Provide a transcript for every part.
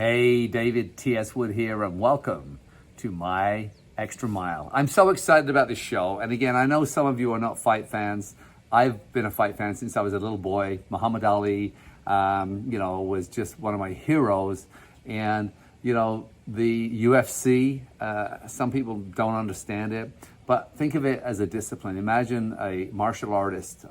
Hey, David T.S. Wood here, and welcome to My Extra Mile. I'm so excited about this show. And again, I know some of you are not fight fans. I've been a fight fan since I was a little boy. Muhammad Ali, was just one of my heroes. And, the UFC, some people don't understand it, but think of it as a discipline. Imagine a martial artist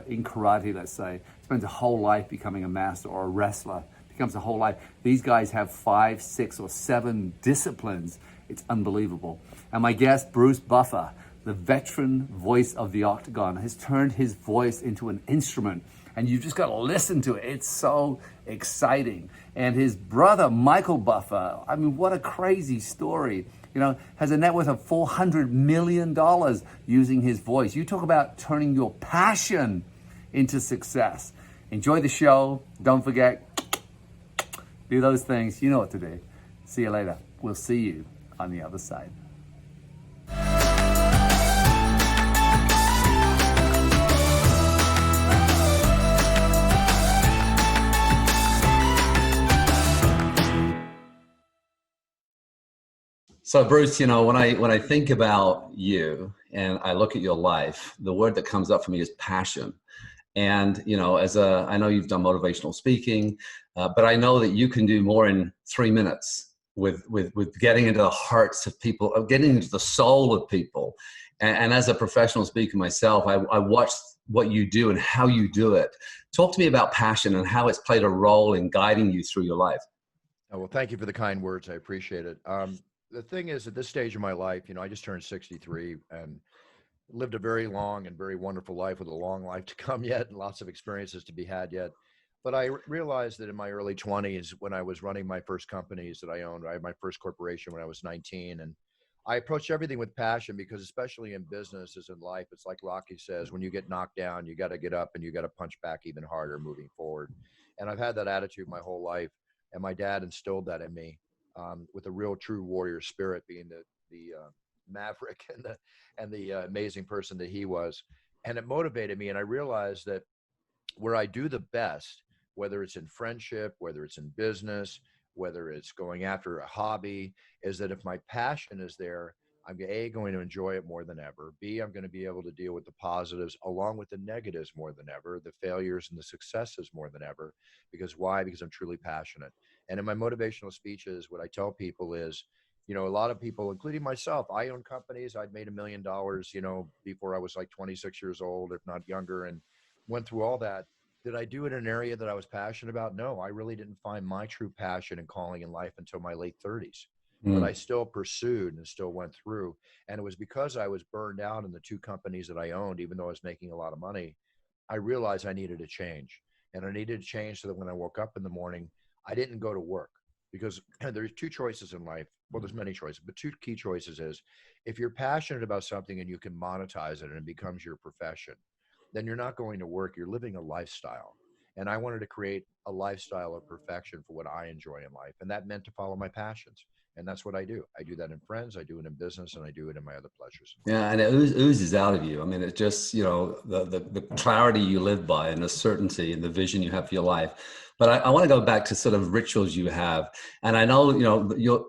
in karate, let's say, spends a whole life becoming a master, or a wrestler becomes a whole life. These guys have 5, 6, or 7 disciplines. It's unbelievable. And my guest, Bruce Buffer, the veteran voice of the Octagon, has turned his voice into an instrument. And you've just got to listen to it. It's so exciting. And his brother, Michael Buffer, I mean, what a crazy story. Has a net worth of $400 million using his voice. You talk about turning your passion into success. Enjoy the show. Don't forget, do those things. You know what to do. See you later. We'll see you on the other side. So Bruce, when I think about you and I look at your life, the word that comes up for me is passion. And I know you've done motivational speaking, but I know that you can do more in 3 minutes with getting into the hearts of people, of getting into the soul of people. And as a professional speaker myself, I watched what you do and how you do it. Talk to me about passion and how it's played a role in guiding you through your life. Oh, well, thank you for the kind words. I appreciate it. The thing is, at this stage of my life, I just turned 63 and lived a very long and very wonderful life with a long life to come yet and lots of experiences to be had yet. But I realized that in my early 20s, when I was running my first companies that I owned, I had my first corporation when I was 19. And I approached everything with passion because, especially in business as in life, it's like Rocky says, when you get knocked down, you got to get up and you got to punch back even harder moving forward. And I've had that attitude my whole life. And my dad instilled that in me with a real true warrior spirit, being the maverick and the amazing person that he was. And it motivated me. And I realized that where I do the best, whether it's in friendship, whether it's in business, whether it's going after a hobby, is that if my passion is there, I'm going to enjoy it more than ever. B, I'm going to be able to deal with the positives along with the negatives more than ever, the failures and the successes more than ever. Because why? Because I'm truly passionate. And in my motivational speeches, what I tell people is, a lot of people, including myself, I own companies. I'd made $1 million, before I was like 26 years old, if not younger, and went through all that. Did I do it in an area that I was passionate about? No, I really didn't find my true passion and calling in life until my late 30s. But I still pursued and still went through. And it was because I was burned out in the 2 companies that I owned, even though I was making a lot of money, I realized I needed a change. And I needed to change so that when I woke up in the morning, I didn't go to work. Because there's 2 choices in life. Well, there's many choices, but 2 key choices is, if you're passionate about something and you can monetize it and it becomes your profession, then you're not going to work. You're living a lifestyle. And I wanted to create a lifestyle of perfection for what I enjoy in life. And that meant to follow my passions. And that's what I do. I do that in friends, I do it in business, and I do it in my other pleasures. Yeah, and it oozes out of you. I mean, it's just, the clarity you live by and the certainty and the vision you have for your life. But I want to go back to sort of rituals you have. And I know,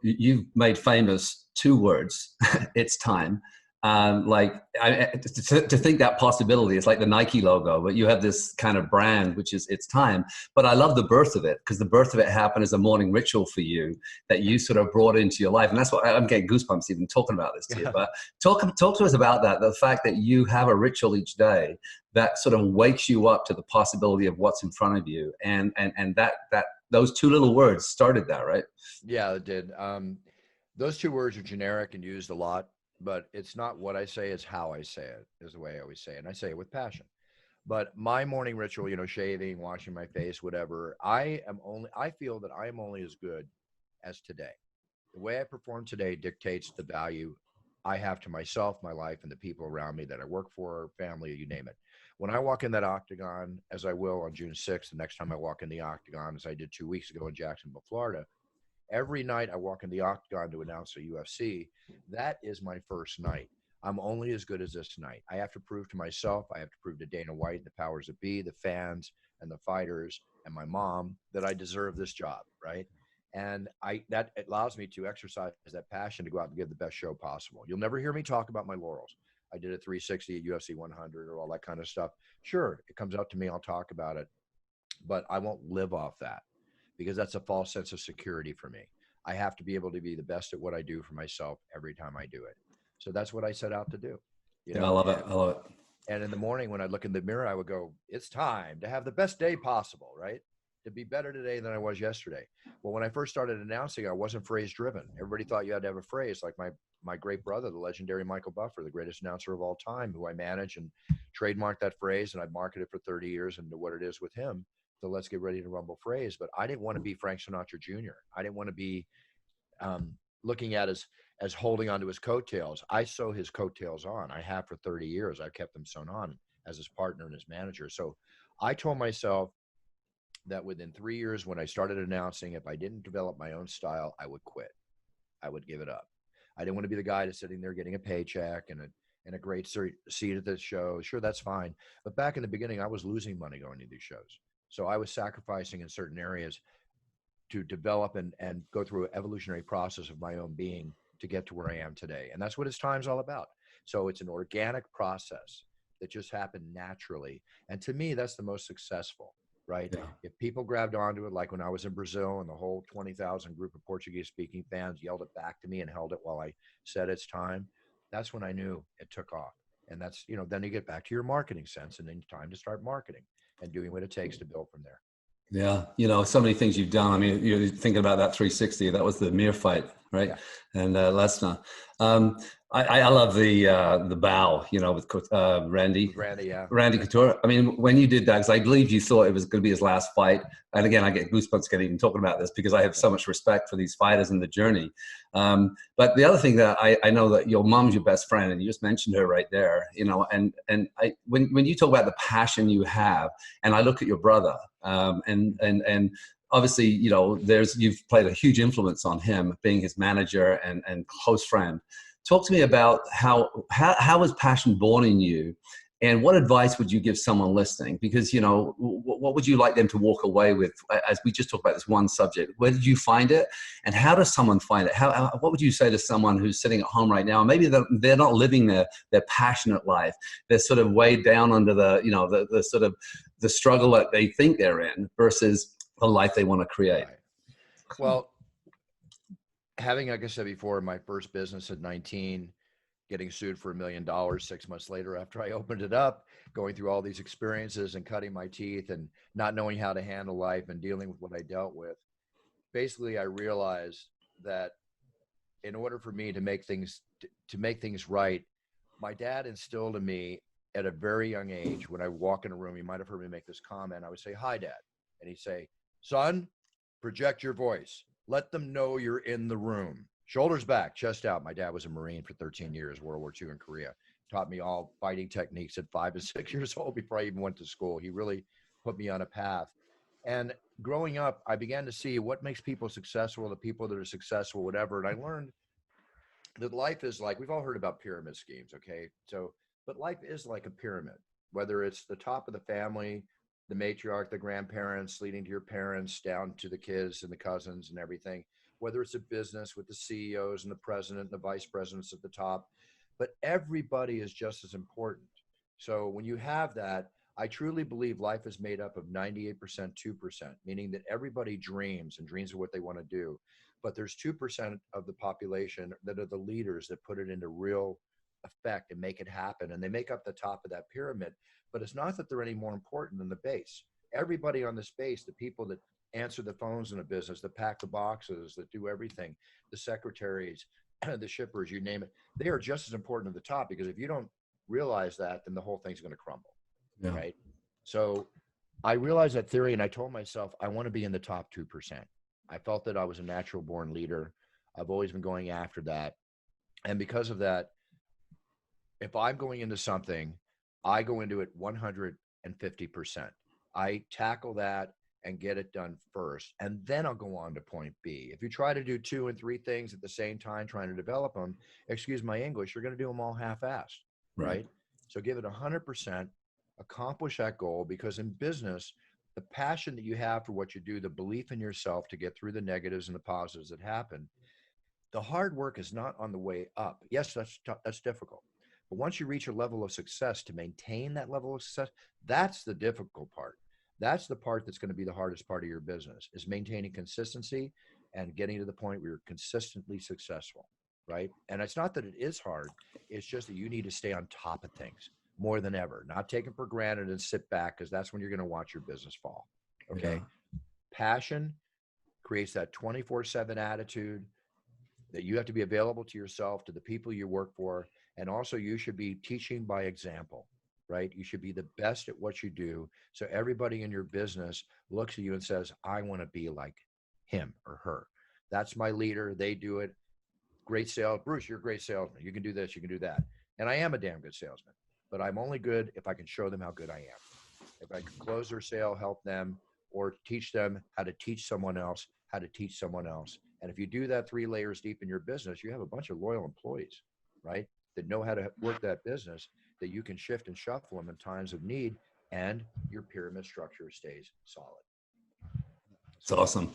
you've made famous 2 words, it's time. To think that possibility, it's like the Nike logo, but you have this kind of brand, which is it's time. But I love the birth of it, because the birth of it happened as a morning ritual for you that you sort of brought into your life. And that's what I'm getting goosebumps even talking about this to you. But talk to us about that, the fact that you have a ritual each day that sort of wakes you up to the possibility of what's in front of you. And that those 2 little words started that, right? Yeah, it did. Those 2 words are generic and used a lot, but it's not what I say, it's how I say it, is the way I always say it. And I say it with passion. But my morning ritual, shaving, washing my face, whatever, I feel that I am only as good as today. The way I perform today dictates the value I have to myself, my life, and the people around me that I work for, family, you name it. When I walk in that octagon, as I will on June 6th, the next time I walk in the octagon, as I did 2 weeks ago in Jacksonville, Florida, every night I walk in the octagon to announce a UFC, that is my first night. I'm only as good as this night. I have to prove to myself, I have to prove to Dana White, the powers that be, the fans, and the fighters, and my mom that I deserve this job, right? And that allows me to exercise that passion to go out and give the best show possible. You'll never hear me talk about my laurels. I did a 360 at UFC 100 or all that kind of stuff. Sure, it comes up to me, I'll talk about it, but I won't live off that because that's a false sense of security for me. I have to be able to be the best at what I do for myself every time I do it. So that's what I set out to do, you Yeah, I know. love it. I love it. And in the morning when I look in the mirror, I would go, it's time to have the best day possible, right? To be better today than I was yesterday. Well, when I first started announcing, I wasn't phrase driven. Everybody thought you had to have a phrase, like my great brother, the legendary Michael Buffer, the greatest announcer of all time, who I manage and trademarked that phrase. And I've marketed for 30 years into what it is with him, the let's get ready to rumble phrase. But I didn't want to be Frank Sinatra Jr. I didn't want to be looking at as holding onto his coattails. I sew his coattails on. I have for 30 years. I've kept them sewn on as his partner and his manager. So I told myself that within 3 years, when I started announcing, if I didn't develop my own style, I would quit. I would give it up. I didn't want to be the guy that's sitting there getting a paycheck and a great seat at the show. Sure, that's fine. But back in the beginning, I was losing money going to these shows. So I was sacrificing in certain areas to develop and go through an evolutionary process of my own being to get to where I am today. And that's what his time's all about. So it's an organic process that just happened naturally. And to me, that's the most successful, right? Yeah. If people grabbed onto it, like when I was in Brazil and the whole 20,000 group of Portuguese speaking fans yelled it back to me and held it while I said it's time, that's when I knew it took off. And that's, then you get back to your marketing sense and then it's time to start marketing and doing what it takes to build from there. Yeah, so many things you've done. I mean, you're thinking about that 360. That was the Mir fight, right? Yeah. And Lesnar. I love the bow, with Randy. With Randy, yeah. Randy Couture. I mean, when you did that, because I believe you thought it was going to be his last fight. And again, I get goosebumps getting even talking about this because I have so much respect for these fighters and the journey. But the other thing that I know that your mom's your best friend, and you just mentioned her right there, and when you talk about the passion you have, and I look at your brother, and obviously, you've played a huge influence on him, being his manager and close friend. Talk to me about how was passion born in you, and what advice would you give someone listening? Because, what would you like them to walk away with as we just talked about this one subject? Where did you find it? And how does someone find it? What would you say to someone who's sitting at home right now? And maybe they're not living their passionate life. They're sort of weighed down under the sort of the struggle that they think they're in versus the life they want to create. Right. Well, having, like I said before, my first business at 19, getting sued for $1 million 6 months later after I opened it up, going through all these experiences and cutting my teeth and not knowing how to handle life and dealing with what I dealt with. Basically, I realized that in order for me to make things right, my dad instilled in me at a very young age, when I walk in a room, you might have heard me make this comment, I would say, "Hi, Dad." And he'd say, "Son, project your voice. Let them know you're in the room. Shoulders back, chest out." My dad was a Marine for 13 years, World War II in Korea. Taught me all fighting techniques at 5 and 6 years old before I even went to school. He really put me on a path. And growing up, I began to see what makes people successful, the people that are successful, whatever. And I learned that life is like, we've all heard about pyramid schemes, okay? But life is like a pyramid, whether it's the top of the family, the matriarch, the grandparents, leading to your parents, down to the kids and the cousins and everything, whether it's a business with the CEOs and the president and the vice presidents at the top, but everybody is just as important. So when you have that, I truly believe life is made up of 98%, 2%, meaning that everybody dreams and dreams of what they want to do. But there's 2% of the population that are the leaders that put it into real effect and make it happen. And they make up the top of that pyramid. But it's not that they're any more important than the base. Everybody on this base, the people that answer the phones in a business, that pack the boxes, that do everything, the secretaries, the shippers, you name it, they are just as important at the top, because if you don't realize that, then the whole thing's going to crumble. Yeah. Right. So I realized that theory, and I told myself, I want to be in the top 2%. I felt that I was a natural born leader. I've always been going after that. And because of that, if I'm going into something, I go into it 150%. I tackle that and get it done first, and then I'll go on to point B. If you try to do 2 and 3 things at the same time, trying to develop them, excuse my English, you're going to do them all half-assed, right? So give it 100%, accomplish that goal, because in business, the passion that you have for what you do, the belief in yourself to get through the negatives and the positives that happen, the hard work is not on the way up. Yes, that's difficult. But once you reach a level of success, to maintain that level of success, that's the difficult part. That's the part that's going to be the hardest part of your business, is maintaining consistency and getting to the point where you're consistently successful, right? And it's not that it is hard. It's just that you need to stay on top of things more than ever, not take it for granted and sit back, because that's when you're going to watch your business fall. Okay. Yeah. Passion creates that 24/7 attitude that you have to be available to yourself, to the people you work for. And also you should be teaching by example, right? You should be the best at what you do. So everybody in your business looks at you and says, I want to be like him or her. That's my leader. They do it. Great sales. Bruce, you're a great salesman. You can do this, you can do that. And I am a damn good salesman, but I'm only good if I can show them how good I am. If I can close their sale, help them, or teach them how to teach someone else, how to teach someone else. And if you do that 3 layers deep in your business, you have a bunch of loyal employees, right? That know how to work that business, that you can shift and shuffle them in times of need, and your pyramid structure stays solid. It's awesome.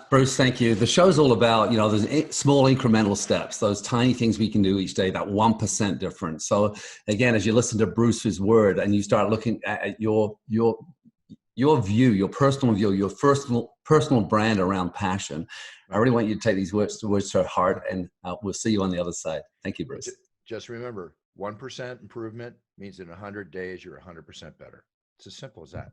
Bruce, thank you. The show's all about, those small incremental steps, those tiny things we can do each day, that 1% difference. So again, as you listen to Bruce's word and you start looking at your view, your personal view, your personal brand around passion, I really want you to take these words to heart, and we'll see you on the other side. Thank you, Bruce. Just remember, 1% improvement means in 100 days, you're 100% better. It's as simple as that.